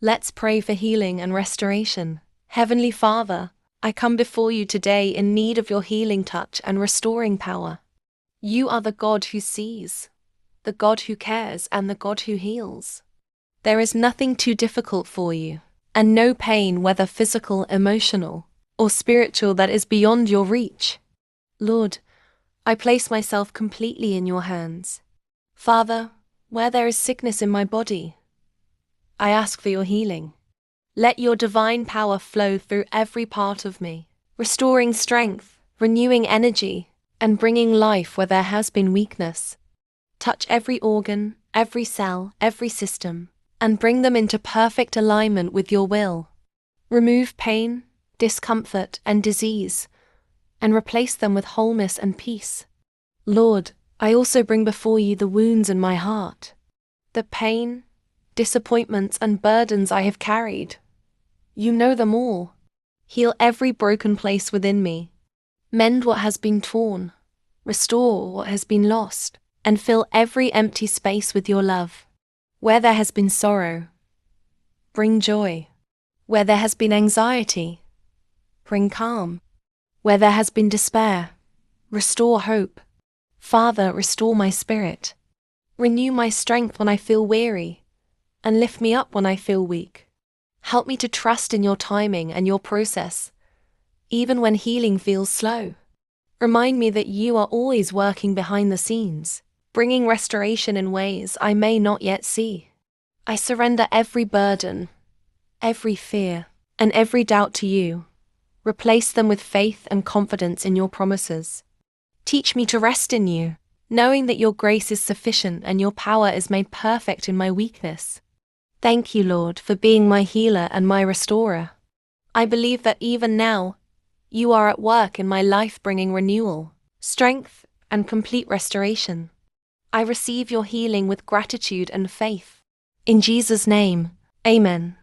Let's pray for healing and restoration. Heavenly Father, I come before you today in need of your healing touch and restoring power. You are the God who sees, the God who cares, and the God who heals. There is nothing too difficult for you, and no pain, whether physical, emotional, or spiritual, that is beyond your reach. Lord, I place myself completely in your hands. Father, where there is sickness in my body, I ask for your healing. Let your divine power flow through every part of me, restoring strength, renewing energy, and bringing life where there has been weakness. Touch every organ, every cell, every system, and bring them into perfect alignment with your will. Remove pain, discomfort, and disease, and replace them with wholeness and peace. Lord, I also bring before you the wounds in my heart, the pain, disappointments, and burdens I have carried. You know them all. Heal every broken place within me. Mend what has been torn, restore what has been lost, and fill every empty space with your love. Where there has been sorrow, bring joy. Where there has been anxiety, bring calm. Where there has been despair, restore hope. Father, restore my spirit. Renew my strength when I feel weary, and lift me up when I feel weak. Help me to trust in your timing and your process, even when healing feels slow. Remind me that you are always working behind the scenes, bringing restoration in ways I may not yet see. I surrender every burden, every fear, and every doubt to you. Replace them with faith and confidence in your promises. Teach me to rest in you, knowing that your grace is sufficient and your power is made perfect in my weakness. Thank you, Lord, for being my healer and my restorer. I believe that even now, you are at work in my life, bringing renewal, strength, and complete restoration. I receive your healing with gratitude and faith. In Jesus' name, Amen.